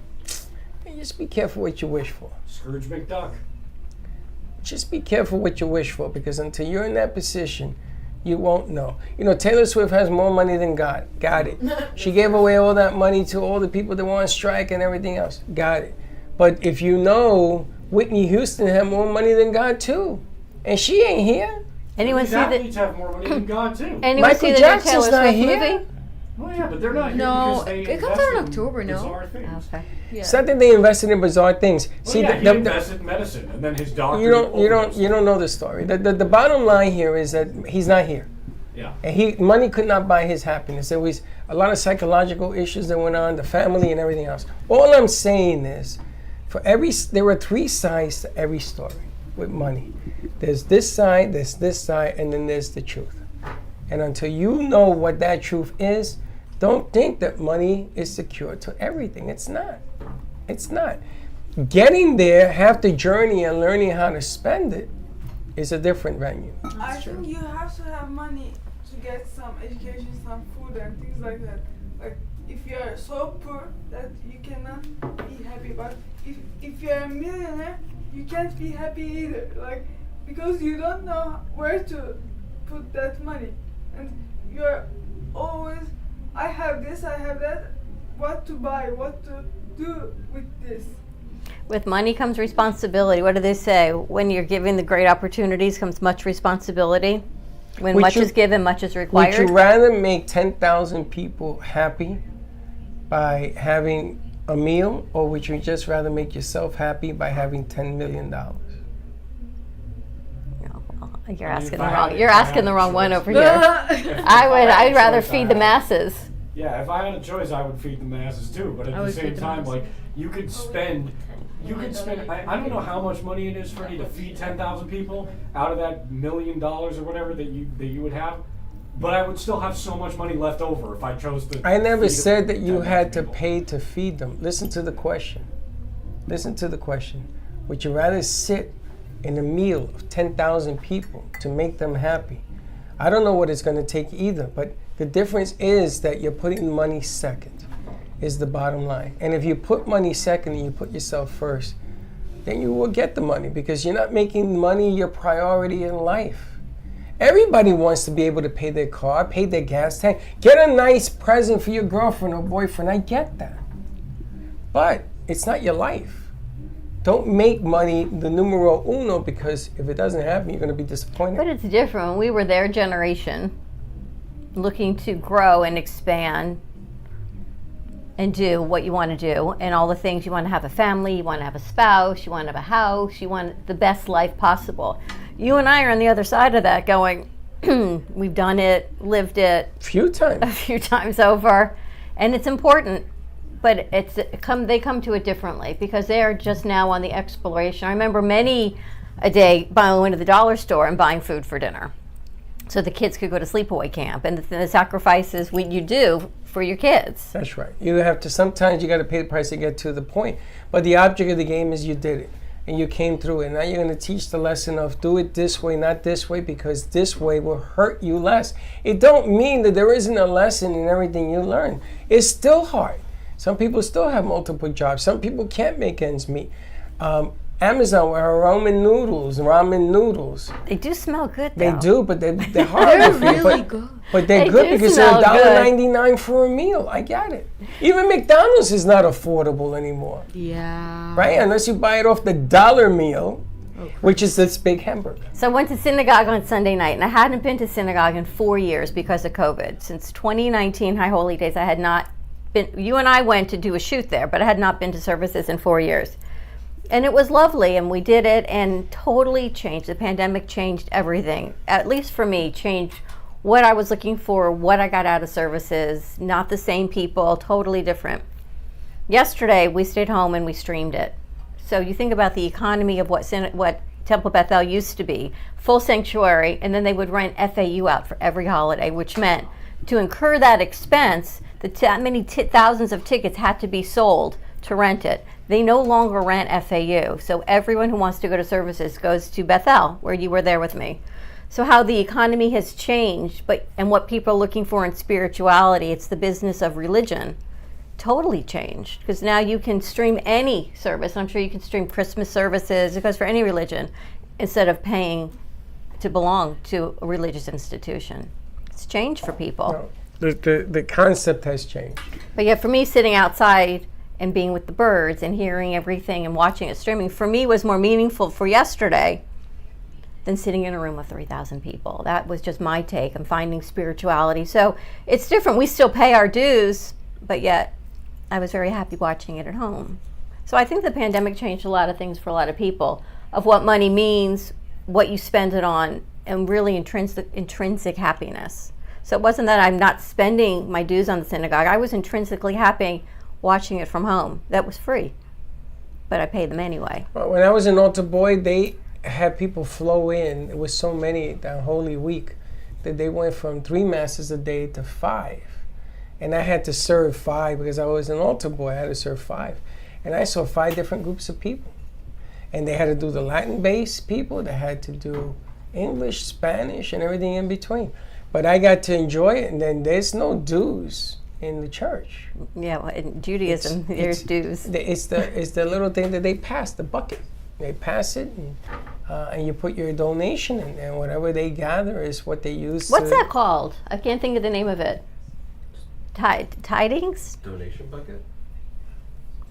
Just be careful what you wish for. Scrooge McDuck. Just be careful what you wish for, because until you're in that position, you won't know. Taylor Swift has more money than God. Got it. She gave away all that money to all the people that were on strike and everything else. Got it. But if you know, Whitney Houston had more money than God too. And she ain't here. Anyone These see the athletes have more money than God too. anyone Michael see the new Jackson's Taylor not Swift here. movie? Well, yeah, but they're not here No, because they it comes invest out in in October, no? bizarre things. Okay. Yeah. It's not that they invested in bizarre things. Well, See, yeah, he the, invested in medicine, and then his doctor. you don't overdosed. know the story. The bottom line here is that he's not here. Yeah. And money could not buy his happiness. There was a lot of psychological issues that went on, the family and everything else. All I'm saying is, there are three sides to every story with money. There's this side, and then there's the truth. And until you know what that truth is, don't think that money is secure to everything. It's not. It's not. Getting there, half the journey, and learning how to spend it is a different venue. I think you have to have money to get some education, some food and things like that. Like if you are so poor that you cannot be happy, but if you are a millionaire, you can't be happy either. Like because you don't know where to put that money, and you're always, I have this, I have that. What to buy? What to do with this? With money comes responsibility. What do they say? When you're given the great opportunities comes much responsibility. When much is given, much is required. Would you rather make 10,000 people happy by having a meal, or would you just rather make yourself happy by having $10 million? You're asking the wrong. You're asking the wrong one over here. I'd rather feed the masses. Yeah, if I had a choice, I would feed the masses too. But at the same time, like you could spend. I don't know how much money it is, Freddie, to feed 10,000 people out of that $1 million or whatever that you would have. But I would still have so much money left over if I chose to. I never said that you had to pay to feed them. Listen to the question. Listen to the question. Would you rather sit in a meal of 10,000 people to make them happy? I don't know what it's going to take either, but the difference is that you're putting money second, is the bottom line. And if you put money second and you put yourself first, then you will get the money, because you're not making money your priority in life. Everybody wants to be able to pay their car, pay their gas tank, get a nice present for your girlfriend or boyfriend. I get that. But it's not your life. Don't make money the numero uno, because if it doesn't happen, you're going to be disappointed. But it's different. When we were their generation, looking to grow and expand and do what you want to do, and all the things you want to have a family, you want to have a spouse, you want to have a house, you want the best life possible. You and I are on the other side of that going, we've done it, lived it. A few times over. And it's important, but they come to it differently, because they are just now on the exploration. I remember many a day going to the dollar store and buying food for dinner, so the kids could go to sleepaway camp, and the sacrifices you do for your kids. That's right. You have to, sometimes you got to pay the price to get to the point. But the object of the game is you did it, and you came through it. Now you're going to teach the lesson of do it this way, not this way, because this way will hurt you less. It don't mean that there isn't a lesson in everything you learn. It's still hard. Some people still have multiple jobs. Some people can't make ends meet. Amazon, where ramen noodles. They do smell good, though. They do, but they're hard. They're really good. But they're good because they're $1.99 for a meal. I get it. Even McDonald's is not affordable anymore. Yeah. Right? Unless you buy it off the dollar meal, which is this big hamburger. So I went to synagogue on Sunday night, and I hadn't been to synagogue in 4 years because of COVID. Since 2019, High Holy Days, I had not been. You and I went to do a shoot there, but I had not been to services in 4 years. And it was lovely, and we did it, and totally changed. The pandemic changed everything, at least for me, changed what I was looking for, what I got out of services. Not the same people, totally different. Yesterday, we stayed home and we streamed it. So you think about the economy of what Temple Bethel used to be, full sanctuary, and then they would rent FAU out for every holiday, which meant to incur that expense, that many thousands of tickets had to be sold to rent it. They no longer rent FAU. So everyone who wants to go to services goes to Bethel, where you were there with me. So how the economy has changed, and what people are looking for in spirituality, it's the business of religion, totally changed. Because now you can stream any service. I'm sure you can stream Christmas services. It goes for any religion, instead of paying to belong to a religious institution. It's changed for people. No, the concept has changed. But yeah, for me, sitting outside and being with the birds and hearing everything and watching it streaming, for me, was more meaningful for yesterday than sitting in a room of 3,000 people. That was just my take. I'm finding spirituality. So it's different. We still pay our dues, but yet I was very happy watching it at home. So I think the pandemic changed a lot of things for a lot of people, of what money means, what you spend it on, and really intrinsic happiness. So it wasn't that I'm not spending my dues on the synagogue. I was intrinsically happy watching it from home. That was free, but I paid them anyway. When I was an altar boy, they had people flow in. It was so many that Holy Week that they went from 3 masses a day to 5. And I had to serve 5 because I was an altar boy. I had to serve 5. And I saw 5 different groups of people. And they had to do the Latin-based people. They had to do English, Spanish, and everything in between. But I got to enjoy it. And then there's no dues in the church. Yeah, well, in Judaism, there's dues. It's the little thing that they pass, the bucket. They pass it, and you put your donation in, and whatever they gather is what they use. What's that called? I can't think of the name of it. Tidings? Donation bucket?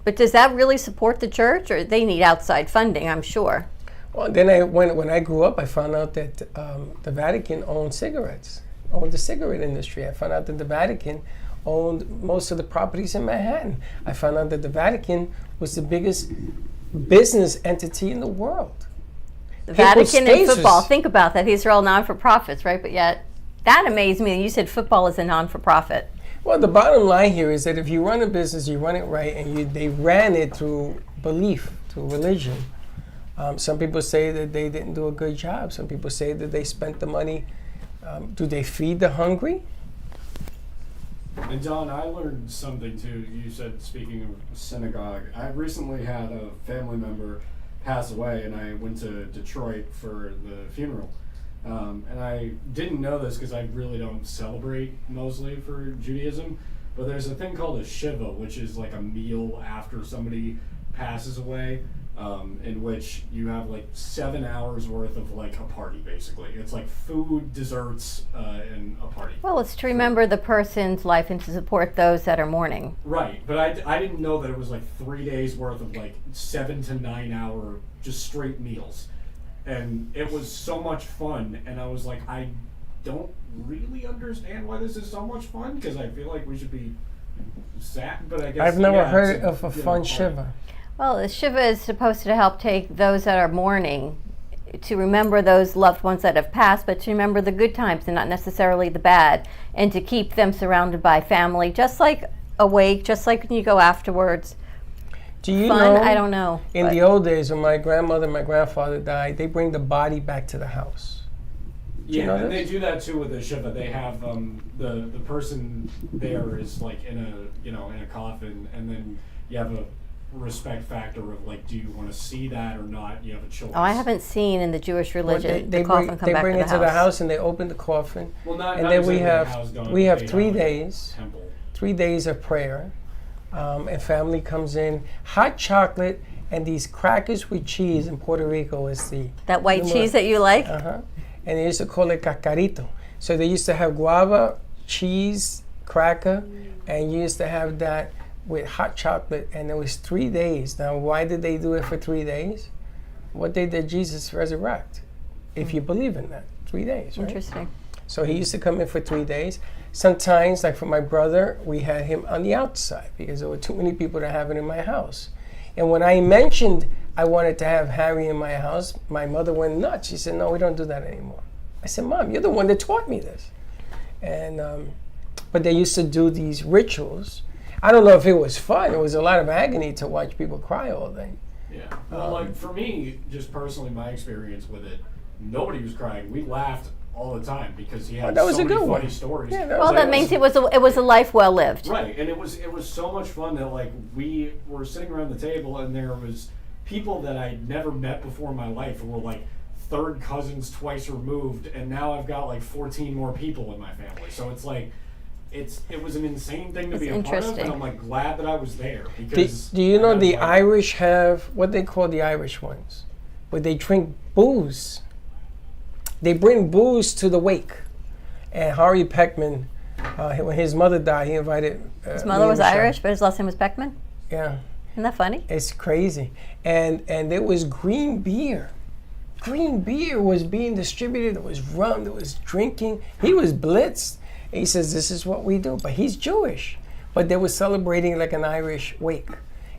But does that really support the church, or they need outside funding, I'm sure? Well, then when I grew up, I found out that the Vatican owned cigarettes, owned the cigarette industry. I found out that the Vatican owned most of the properties in Manhattan. I found out that the Vatican was the biggest business entity in the world. The Vatican and football, think about that. These are all non-for-profits, right? But yet, that amazed me. You said football is a non-for-profit. Well, the bottom line here is that if you run a business, you run it right, and they ran it through belief, through religion. Some people say that they didn't do a good job. Some people say that they spent the money. Do they feed the hungry? And Dawn, I learned something too. You said, speaking of synagogue, I recently had a family member pass away, and I went to Detroit for the funeral. And I didn't know this because I really don't celebrate mostly for Judaism, but there's a thing called a shiva, which is like a meal after somebody passes away, in which you have like 7 hours worth of like a party, basically. It's like food, desserts, and a party. Well, it's to remember the person's life and to support those that are mourning. Right, but I didn't know that it was like 3 days worth of like 7 to 9 hour just straight meals. And it was so much fun, and I was like, I don't really understand why this is so much fun, because I feel like we should be sad, but I guess I've never heard of a fun shiva. Well, the shiva is supposed to help take those that are mourning, to remember those loved ones that have passed, but to remember the good times and not necessarily the bad, and to keep them surrounded by family, just like awake, just like when you go afterwards. Do you Fun? know? I don't know. In the old days, when my grandmother and my grandfather died, they bring the body back to the house. Do you know and this? they do that too with the shiva. They have the person there is like in a coffin, and then you have a respect factor of like, do you want to see that or not? You have a choice. Oh, I haven't seen in the Jewish religion They the coffin bring, come they back bring to it to the house and they open the coffin. Well, not and then we exactly have 3 days. 3 days of prayer. And family comes in, hot chocolate, and these crackers with cheese in Puerto Rico is the... That white cheese that you like? Uh-huh. And they used to call it cascarito. So they used to have guava, cheese, cracker, and you used to have that with hot chocolate, and it was 3 days. Now, why did they do it for 3 days? What day did Jesus resurrect? If you believe in that, 3 days, right? Interesting. So he used to come in for 3 days. Sometimes, like for my brother, we had him on the outside because there were too many people to have it in my house. And when I mentioned I wanted to have Harry in my house, my mother went nuts. She said, no, we don't do that anymore. I said, Mom, you're the one that taught me this. And but they used to do these rituals. I don't know if it was fun. It was a lot of agony to watch people cry all day. Yeah. Well, like for me, just personally, my experience with it, nobody was crying. We laughed all the time because he had that was so a many good funny one. stories. Yeah, Well, that means it was a life well lived. Right, and it was so much fun that like we were sitting around the table and there was people that I'd never met before in my life who were like third cousins twice removed, and now I've got like 14 more people in my family. So it's like it was an insane thing to be a part of, and I'm like glad that I was there because. Do you know the Irish have what they call the Irish ones, where they drink booze. They bring booze to the wake. And Harry Peckman, when his mother died, he invited. His mother was Irish, but his last name was Peckman? Yeah. Isn't that funny? It's crazy. And there was green beer. Green beer was being distributed. There was rum. There was drinking. He was blitzed. And he says, this is what we do. But he's Jewish. But they were celebrating like an Irish wake.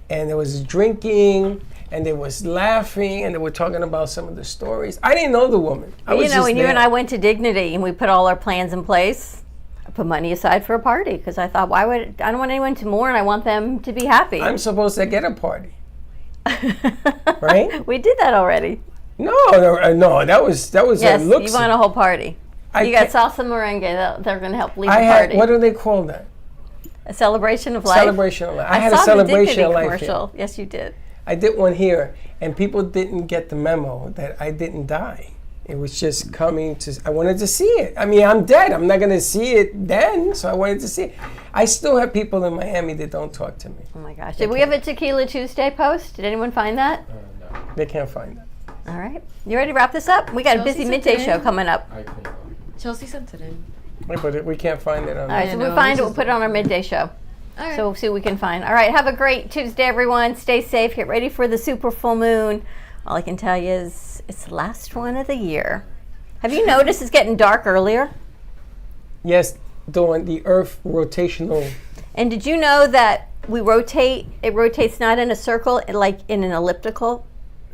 And there was drinking, and there was laughing, and they were talking about some of the stories. I didn't know the woman. When you and I went to Dignity and we put all our plans in place, I put money aside for a party because I thought, I don't want anyone to mourn. I want them to be happy. I'm supposed to get a party, right? We did that already. No, that was yes, a look. you want a whole party. You got salsa merengue. They're going to help lead the I party. had, what do they call that? A celebration of life? Celebration of life. I had saw a celebration the of life commercial. here. Yes, you did. I did one here, and people didn't get the memo that I didn't die. It was just coming to, I wanted to see it. I mean, I'm dead. I'm not going to see it then, so I wanted to see it. I still have people in Miami that don't talk to me. Oh my gosh. Did we have a Tequila Tuesday post? Did anyone find that? No. They can't find it. All right. You ready to wrap this up? We got a busy midday show coming up. Chelsea sent it in. Wait, but we can't find it on All right, so we'll find it. We'll put it on our midday show. All right. So we'll see what we can find. All right, have a great Tuesday, everyone. Stay safe. Get ready for the super full moon. All I can tell you is it's the last one of the year. Have you noticed it's getting dark earlier? Yes, Dawn, the Earth rotational. And did you know that we rotate? It rotates not in a circle, like in an elliptical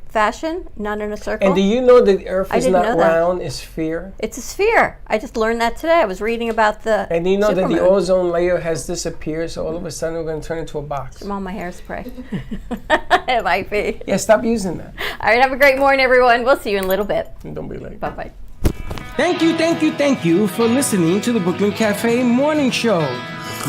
fashion, not in a circle. And do you know that the Earth is not know that. round, it's sphere? It's a sphere. I just learned that today. I was reading about the And do you know that the supermoon. ozone layer has disappeared, so all of a sudden we're going to turn into a box? From all my hairspray. It might be. Yeah, stop using that. All right, have a great morning, everyone. We'll see you in a little bit. And don't be late. Bye-bye. Thank you for listening to the Brooklyn Cafe Morning Show.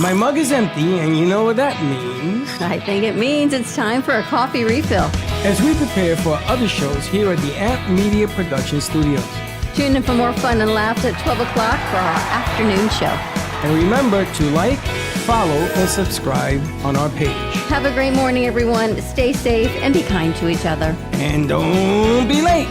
My mug is empty, and you know what that means. I think it means it's time for a coffee refill. As we prepare for other shows here at the Amp Media Production Studios. Tune in for more fun and laughs at 12 o'clock for our afternoon show. And remember to like, follow, and subscribe on our page. Have a great morning, everyone. Stay safe and be kind to each other. And don't be late.